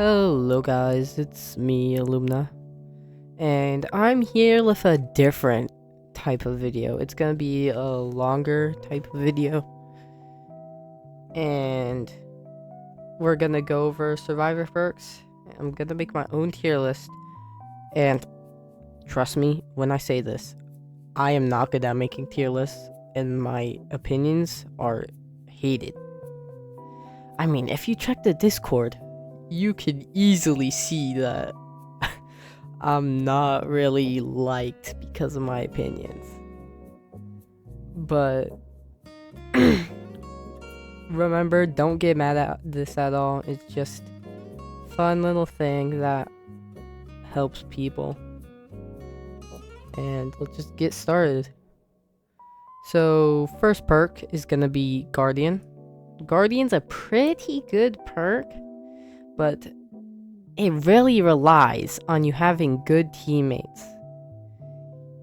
Hello guys, it's me, Illumina, and I'm here with a different type of video. It's gonna be a longer type of video, and we're gonna go over survivor perks. I'm gonna make my own tier list, and trust me when I say this, I am not good at making tier lists, and my opinions are hated. I mean, if you check the Discord, you can easily see that I'm not really liked because of my opinions. But remember, don't get mad at this at all. It's just fun little thing that helps people. And let's just get started. So first perk is gonna be Guardian. Guardian's a pretty good perk, but it really relies on you having good teammates.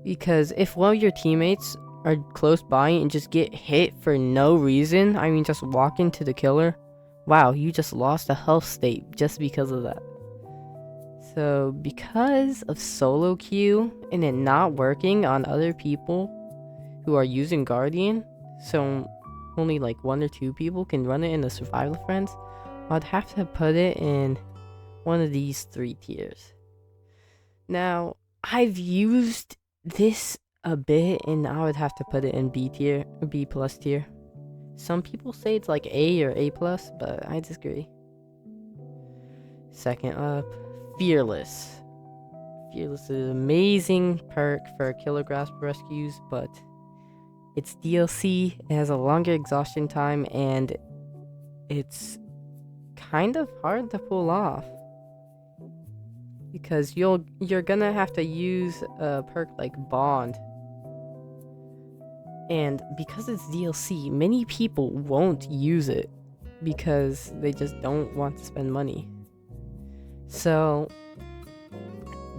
Because if one of your teammates are close by and just get hit for no reason, I mean just walk into the killer, wow, you just lost a health state just because of that. So because of solo queue and it not working on other people who are using Guardian, so only like 1 or 2 people can run it in the survival friends, I'd have to put it in one of these 3 tiers. Now, I've used this a bit and I would have to put it in B tier, B plus tier. Some people say it's like A or A plus, but I disagree. Second up, Fearless. Fearless is an amazing perk for killer grasp rescues, but it's DLC, it has a longer exhaustion time, and it's kind of hard to pull off. Because you're gonna have to use a perk like Bond. And because it's DLC, many people won't use it because they just don't want to spend money. So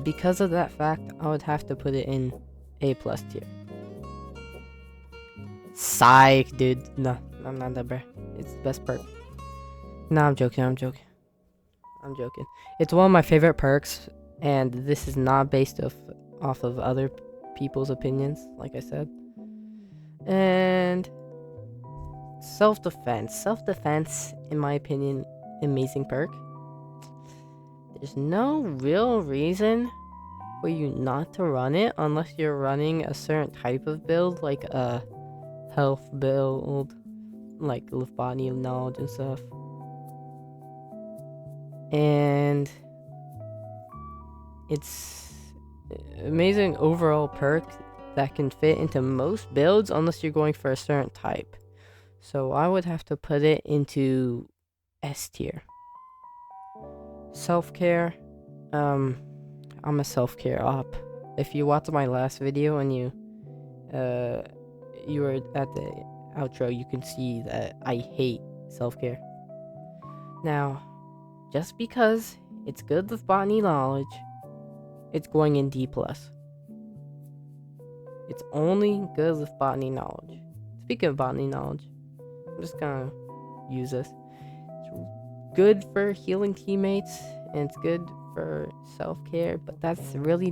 because of that fact, I would have to put it in A plus tier. Psych, dude. No, I'm not that bad. It's the best perk. No, I'm joking. It's one of my favorite perks, and this is not based off of other people's opinions, like I said. And self-defense. Self-defense, in my opinion, amazing perk. There's no real reason for you not to run it unless you're running a certain type of build, like a health build, like with body knowledge and stuff. And it's amazing overall perk that can fit into most builds unless you're going for a certain type. So I would have to put it into S tier. Self-care. I'm a self-care op. If you watched my last video and you were at the outro, you can see that I hate self-care. Now, just because it's good with botany knowledge, it's going in D+. It's only good with botany knowledge. Speaking of botany knowledge, I'm just gonna use this. It's good for healing teammates, and it's good for self-care, but that's really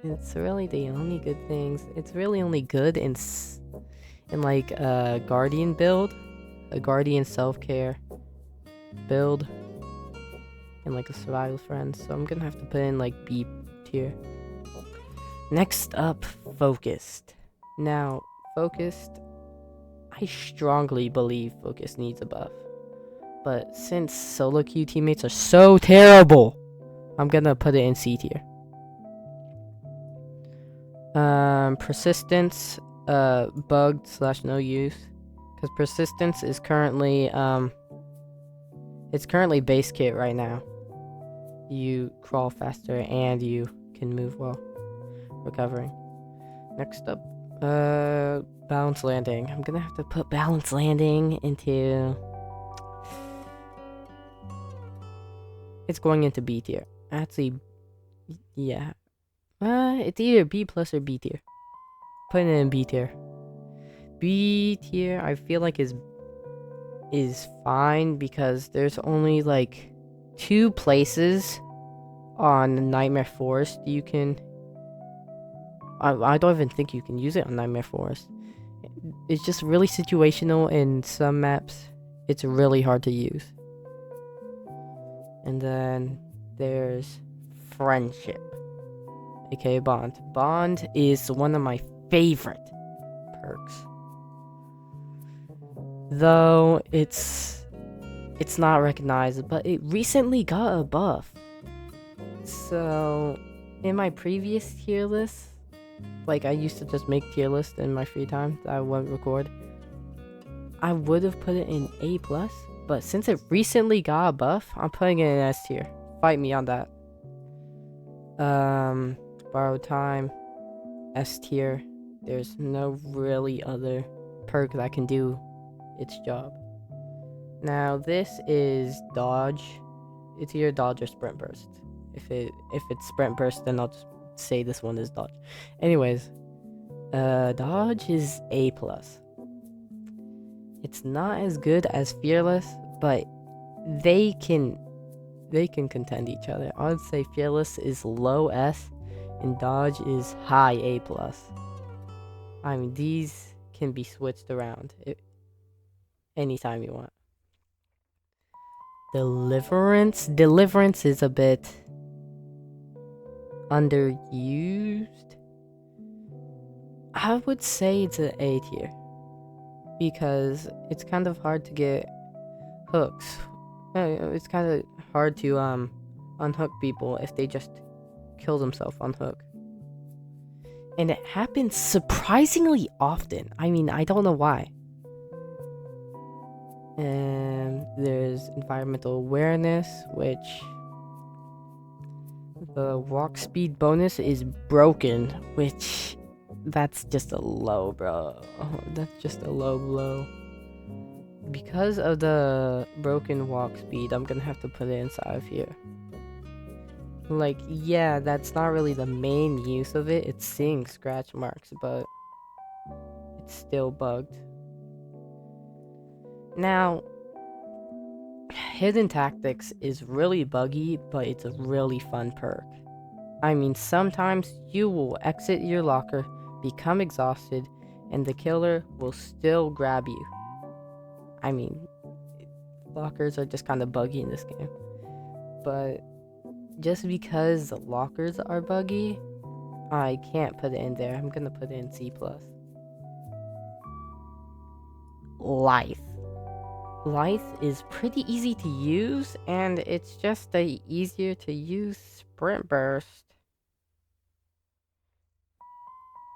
it's really the only good things. It's really only good in like a guardian build, a guardian self-care build, and like a survival friend. So I'm gonna have to put in like B tier. Next up, Focused. Now, Focused, I strongly believe Focus needs a buff. But since solo queue teammates are so terrible, I'm gonna put it in C tier. Persistence, bugged / no use. Because Persistence is currently, it's currently base kit right now. You crawl faster and you can move well. Recovering. Next up, balance landing. I'm gonna have to put balance landing into... It's going into B tier. Actually, yeah. It's either B plus or B tier. Putting it in B tier. B tier, I feel like is fine because there's only like 2 places on Nightmare Forest you can. I don't even think you can use it on Nightmare Forest. It's just really situational in some maps. It's really hard to use. And then there's Friendship, aka Bond. Bond is one of my favorite perks. Though it's not recognized, but it recently got a buff. So in my previous tier list, like I used to just make tier lists in my free time that I wouldn't record, I would have put it in A+, but since it recently got a buff, I'm putting it in S tier. Fight me on that. Borrowed Time, S tier. There's no really other perk that can do its job. Now this is Dodge. It's either Dodge or Sprint Burst. If it's Sprint Burst, then I'll just say this one is Dodge. Anyways, Dodge is A+. It's not as good as Fearless, but they can contend each other. I would say Fearless is low S and Dodge is high A+. I mean, these can be switched around anytime you want. Deliverance is a bit underused. I would say it's an A tier because it's kind of hard to get hooks. It's kind of hard to unhook people if they just kill themselves on hook. And it happens surprisingly often. I mean, I don't know why. And there's environmental awareness, which the walk speed bonus is broken, which that's just a low, bro. That's just a low blow. Because of the broken walk speed, I'm gonna have to put it inside of here. Like, yeah, that's not really the main use of it. It's seeing scratch marks, but it's still bugged. Now, Hidden Tactics is really buggy, but it's a really fun perk. I mean, sometimes you will exit your locker, become exhausted, and the killer will still grab you. I mean, lockers are just kind of buggy in this game. But just because the lockers are buggy, I can't put it in there. I'm gonna put it in C+. Lithe is pretty easy to use, and it's just a easier to use Sprint Burst.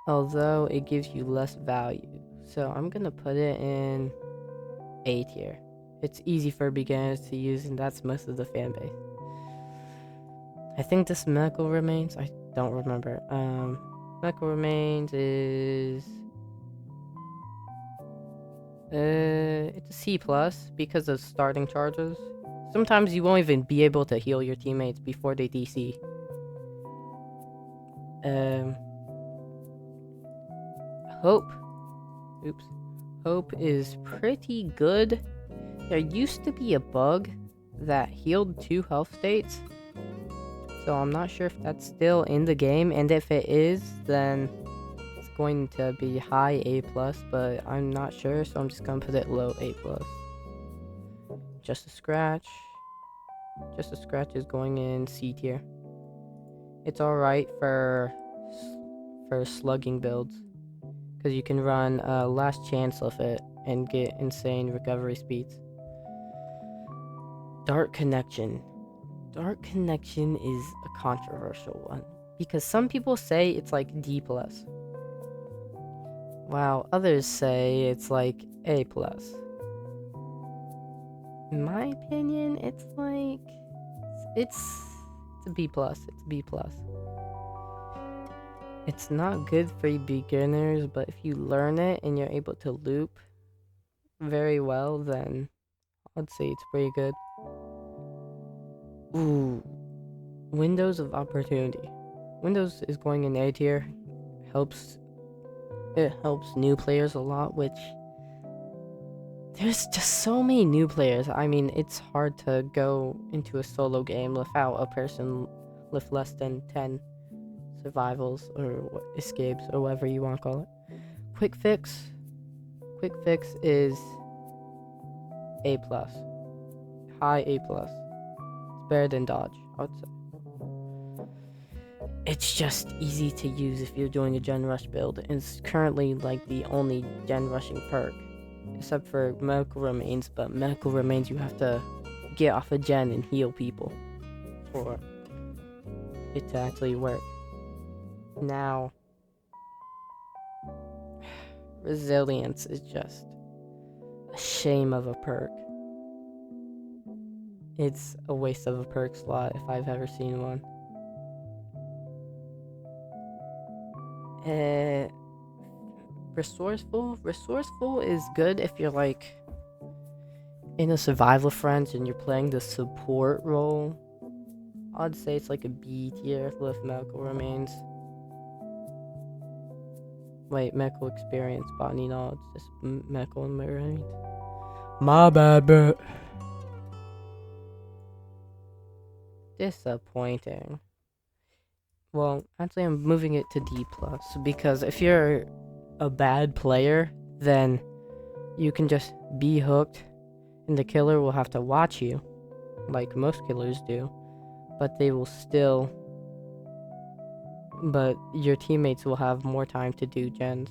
Although it gives you less value. So I'm gonna put it in A tier. It's easy for beginners to use, and that's most of the fan base. I think this Medical Remains, I don't remember. Medical Remains is it's a C+ because of starting charges. Sometimes you won't even be able to heal your teammates before they DC. Hope is pretty good. There used to be a bug that healed 2 health states, so I'm not sure if that's still in the game, and if it is, then it's going to be high A+, but I'm not sure, so I'm just gonna put it low A+. Just a Scratch is going in C tier. It's alright for slugging builds, because you can run Last Chance of it and get insane recovery speeds. Dark Connection is a controversial one, because some people say it's like D+, while others say it's like A+. In my opinion, it's like it's a B+. It's B+. It's not good for beginners, but if you learn it and you're able to loop very well, then I'd say it's pretty good. Ooh, Windows of Opportunity. Windows is going in A tier. It helps new players a lot, which there's just so many new players. I mean, it's hard to go into a solo game without a person with less than 10 survivals or escapes or whatever you want to call it. Quick fix. Quick fix is A plus. High A plus. It's better than dodge, I would say. It's just easy to use if you're doing a gen rush build. It's currently like the only gen rushing perk. Except for medical remains, but medical remains you have to get off a gen and heal people for it to actually work. Now, resilience is just a shame of a perk. It's a waste of a perk slot if I've ever seen one. Resourceful is good if you're like in a survival friends and you're playing the support role. I'd say it's like a B tier with medical remains. Wait, medical experience, botany knowledge, just medical and remains. My bad, bro. Disappointing. Well, actually, I'm moving it to D plus because if you're a bad player, then you can just be hooked, and the killer will have to watch you, like most killers do, but they will still. But your teammates will have more time to do gens.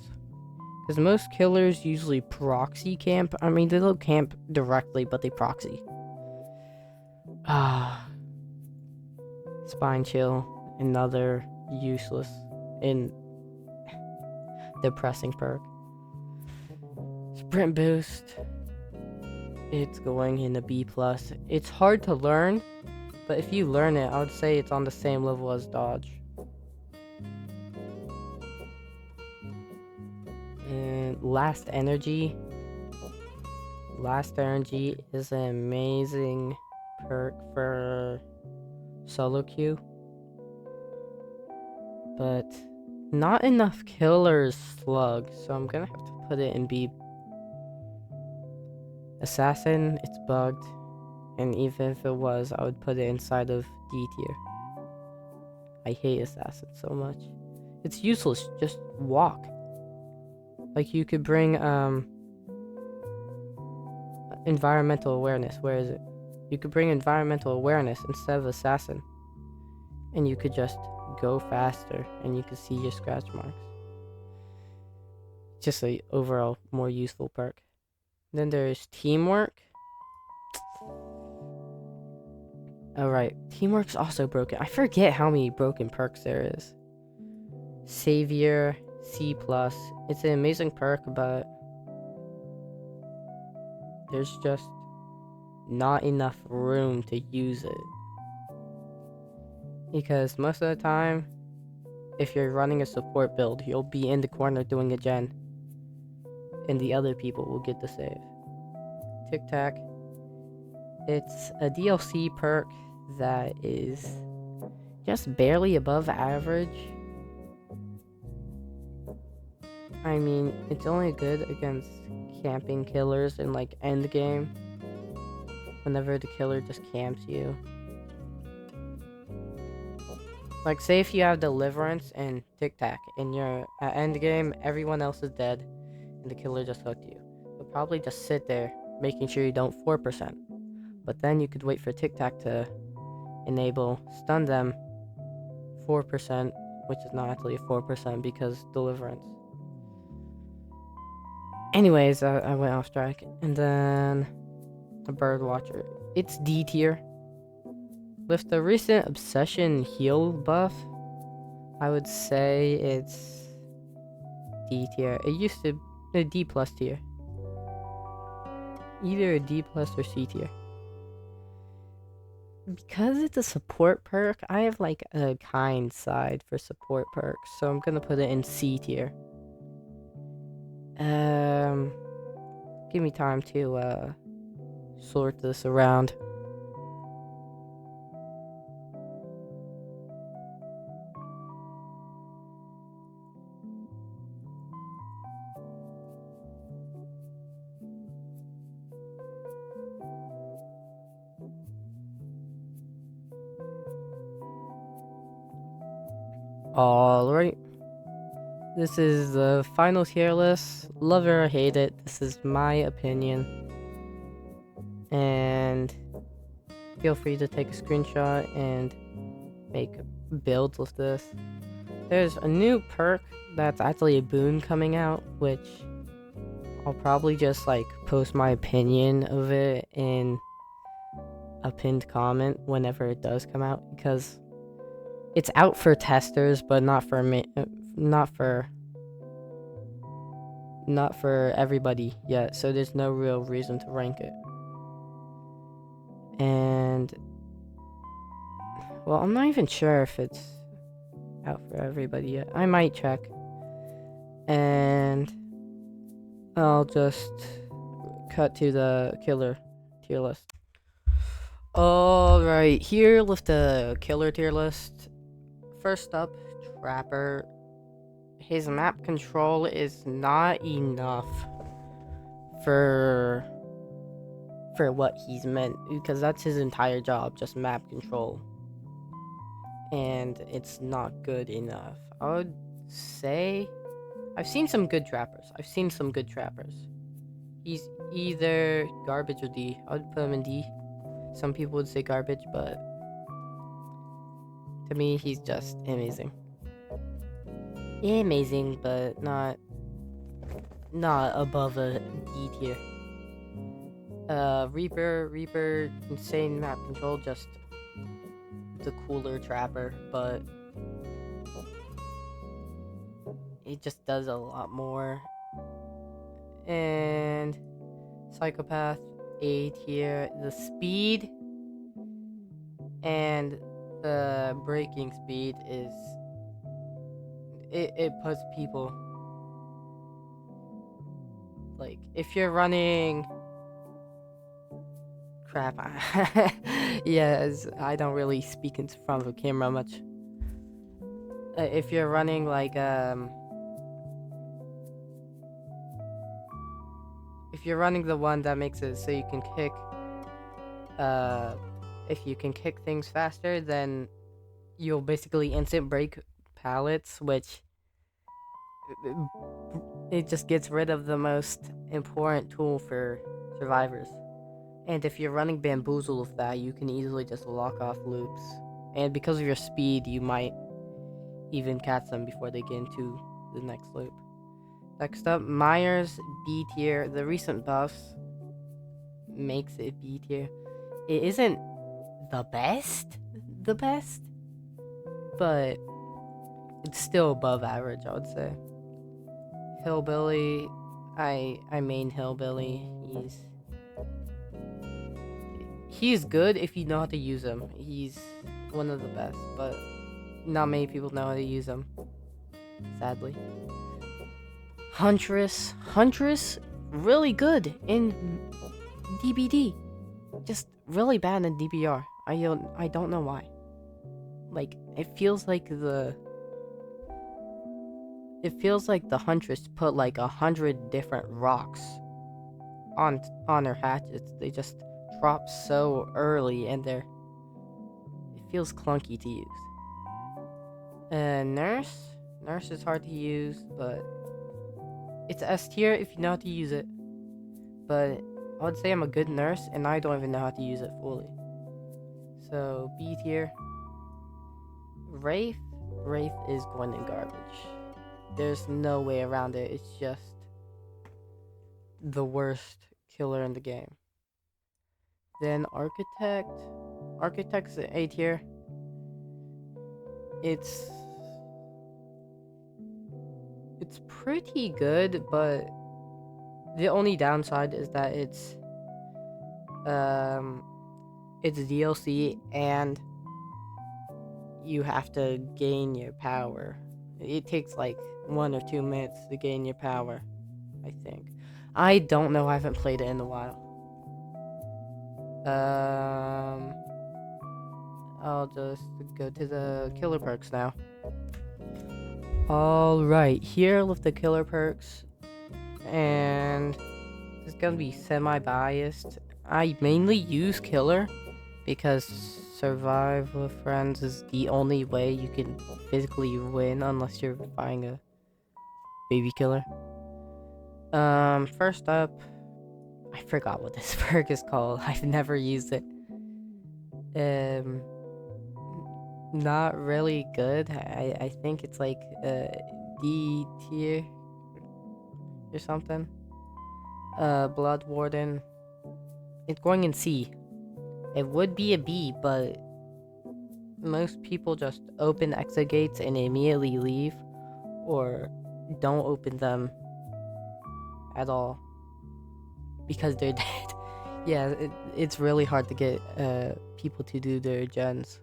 Because most killers usually proxy camp. I mean, they don't camp directly, but they proxy. Spine chill, another useless and depressing perk. Sprint boost. It's going in a B plus. It's hard to learn, but if you learn it, I would say it's on the same level as dodge. And last energy. Last energy is an amazing perk for solo queue, but not enough killers slug, so I'm gonna have to put it in B. Assassin, it's bugged, and even if it was, I would put it inside of D tier. I hate Assassin so much. It's useless, just walk. Like, you could bring environmental awareness. Where is it? You could bring environmental awareness instead of Assassin, and you could just go faster and you could see your scratch marks. Just a overall more useful perk. Then there's teamwork. Alright, teamwork's also broken. I forget how many broken perks there is. Savior, C+. It's an amazing perk, but there's just not enough room to use it. Because most of the time, if you're running a support build, you'll be in the corner doing a gen, and the other people will get the save. Tic Tac. It's a DLC perk that is just barely above average. I mean, it's only good against camping killers in like end game, whenever the killer just camps you. Like, say if you have Deliverance and Tic Tac, and you're at end game, everyone else is dead, and the killer just hooked you. You'll probably just sit there, making sure you don't 4%. But then you could wait for Tic Tac to enable, stun them 4%, which is not actually a 4% because Deliverance. Anyways, I went off track. And then a Bird Watcher. It's D tier. With the recent Obsession heal buff, I would say it's D tier. It used to be a D plus tier. Either a D plus or C tier. Because it's a support perk, I have like a kind side for support perks, so I'm gonna put it in C tier. Give me time to sort this around. Alright. This is the final tier list. Love it or hate it, this is my opinion. And feel free to take a screenshot and make builds with this. There's a new perk that's actually a boon coming out, which I'll probably just like post my opinion of it in a pinned comment whenever it does come out, because it's out for testers, but not for everybody yet, so there's no real reason to rank it. And well, I'm not even sure if it's out for everybody yet. I might check. And I'll just cut to the killer tier list. Alright, here with the killer tier list. First up, Trapper. His map control is not enough for what he's meant, because that's his entire job, just map control. And it's not good enough. I would say I've seen some good trappers. He's either garbage or D. I would put him in D. Some people would say garbage, but to me, he's just amazing. Amazing, but not above a D tier. Reaper, insane map control, just the cooler trapper, but it just does a lot more. And Psychopath, A tier. The speed and the breaking speed is it puts people, like, if you're running crap. Yes, I don't really speak in front of a camera much. If you're running like if you're running the one that makes it so you can kick, if you can kick things faster, then you'll basically instant break pallets, which it just gets rid of the most important tool for survivors. And if you're running Bamboozle with that, you can easily just lock off loops. And because of your speed, you might even catch them before they get into the next loop. Next up, Myers, B tier. The recent buffs makes it B tier. It isn't the best, but it's still above average, I would say. Hillbilly, I main Hillbilly. He's good if you know how to use him. He's one of the best, but not many people know how to use him, sadly. Huntress, really good in DBD, just really bad in DBR. I don't know why. Like, it feels like the Huntress put like 100 different rocks on her hatchets. They just drop so early, and it feels clunky to use. Nurse is hard to use, but it's S tier if you know how to use it. But I would say I'm a good nurse, and I don't even know how to use it fully. So B tier. Wraith is going in garbage. There's no way around it. It's just the worst killer in the game. Then Architect's A tier. It's pretty good, but the only downside is that it's DLC, and you have to gain your power. It takes like 1 or 2 minutes to gain your power, I think. I don't know, I haven't played it in a while. I'll just go to the killer perks now. Alright, here with the killer perks, and it's gonna be semi-biased. I mainly use killer because survive with friends is the only way you can physically win unless you're buying a baby killer. First up, I forgot what this perk is called. I've never used it. Not really good. I think it's like D tier or something. Blood Warden. It's going in C. It would be a B, but most people just open exit gates and immediately leave, or don't open them at all because they're dead. Yeah, it's really hard to get people to do their gens.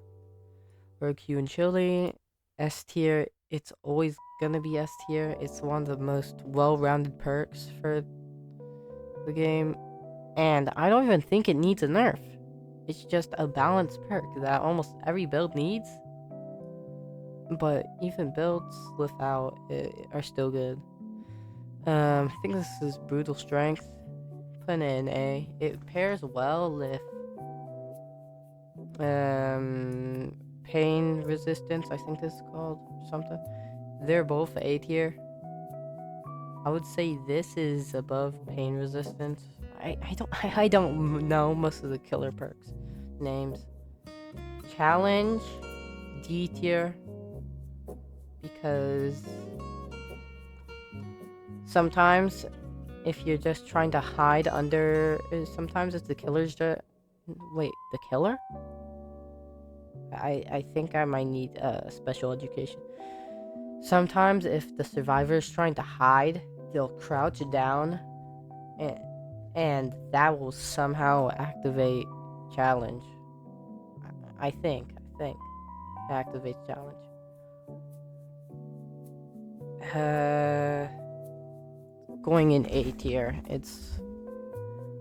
Or Q and Chili, S tier. It's always gonna be S tier. It's one of the most well-rounded perks for the game, and I don't even think it needs a nerf. It's just a balanced perk that almost every build needs. But even builds without it are still good. I think this is Brutal Strength. Putting it in A. It pairs well with Pain Resistance, I think this is called, or something. They're both A tier. I would say this is above Pain Resistance. I don't know most of the killer perks names. Challenge D tier, because sometimes if you're just trying to hide under, sometimes if the killer's just wait, the killer? I think I might need special education. Sometimes if the survivor is trying to hide, they'll crouch down, and that will somehow activate challenge. I think it activates challenge. Going in A tier, it's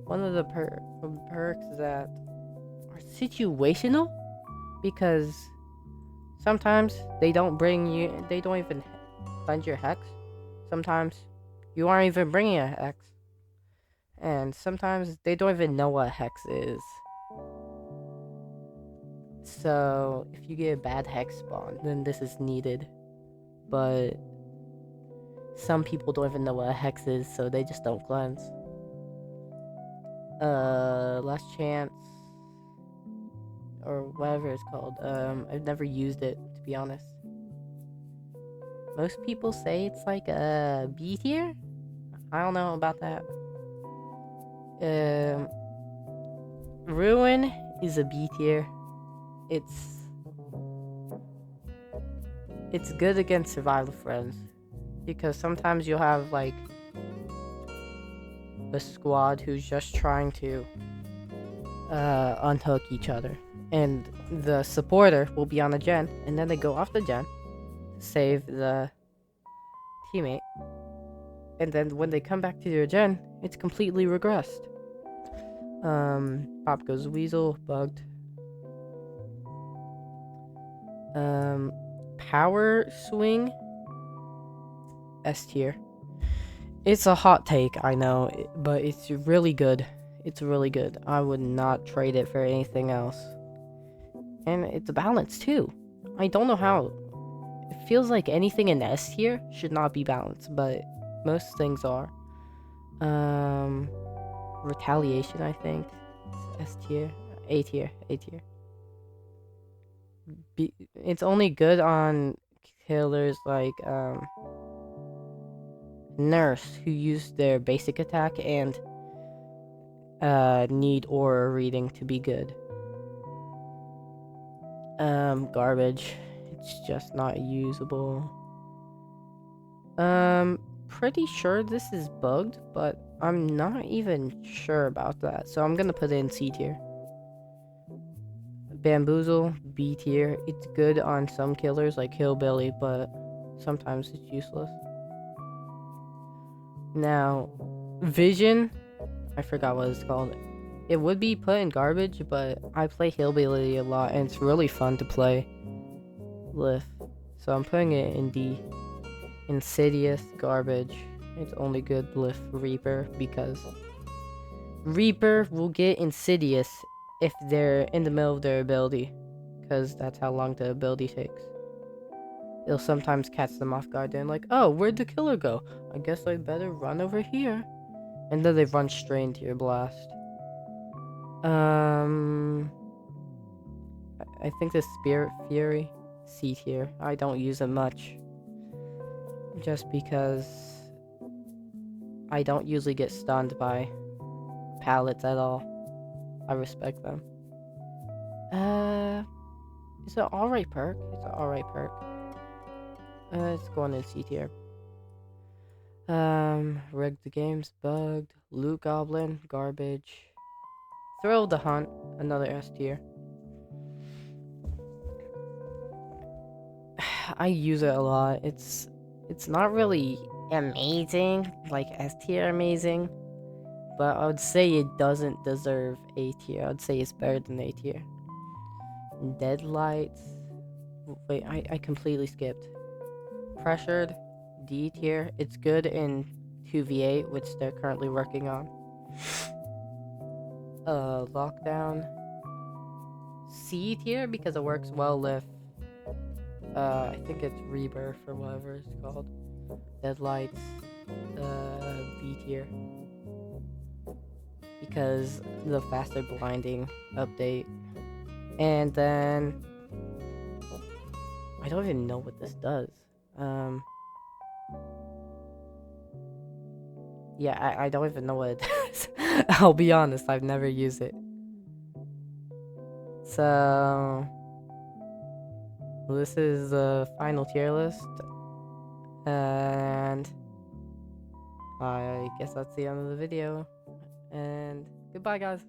one of the perks that are situational, because sometimes they don't even cleanse your hex. Sometimes you aren't even bringing a hex, and sometimes they don't even know what hex is. So if you get a bad hex spawn, then this is needed. But some people don't even know what a hex is, so they just don't cleanse. Last Chance, or whatever it's called. I've never used it, to be honest. Most people say it's like a B tier. I don't know about that. Ruin is a B tier. It's good against survival friends, because sometimes you'll have like a squad who's just trying to unhook each other, and the supporter will be on a gen, and then they go off the gen to save the teammate, and then when they come back to their gen, it's completely regressed. Pop Goes Weasel, bugged. Power Swing, S tier. It's a hot take, I know, but it's really good. It's really good. I would not trade it for anything else. And it's balanced too. I don't know how. It feels like anything in S tier should not be balanced, but most things are. Retaliation, I think. It's S tier. A tier. A tier. It's only good on killers like Nurse, who use their basic attack and need aura reading to be good. Garbage. It's just not usable. Pretty sure this is bugged, but I'm not even sure about that, so I'm gonna put it in C tier. Bamboozle, B tier. It's good on some killers like Hillbilly, but sometimes it's useless. Now, Vision, I forgot what it's called. It would be put in garbage, but I play Hillbilly a lot, and it's really fun to play with. So I'm putting it in D. Insidious, garbage. It's only good with Reaper, because Reaper will get Insidious if they're in the middle of their ability. because that's how long the ability takes. It'll sometimes catch them off guard and like, oh, where'd the killer go? I guess I better run over here. And then they run straight into your blast. I think the Spirit Fury, C tier. I don't use it much. Just because I don't usually get stunned by pallets at all. I respect them. It's an alright perk. It's an alright perk. It's going in C tier. Rigged the games, bugged, loot goblin, garbage. Thrill the hunt, another S tier. I use it a lot. It's not really amazing, like S tier amazing, but I would say it doesn't deserve A tier. I'd say it's better than A tier. Deadlights. Wait, I completely skipped. Pressured, D tier. It's good in 2v8, which they're currently working on. Lockdown. C tier because it works well with I think it's Rebirth or whatever it's called. Deadlights. B tier. Because the faster blinding update. And then I don't even know what this does. Yeah, I don't even know what it does. I'll be honest, I've never used it. So this is the final tier list. And I guess that's the end of the video. And goodbye, guys.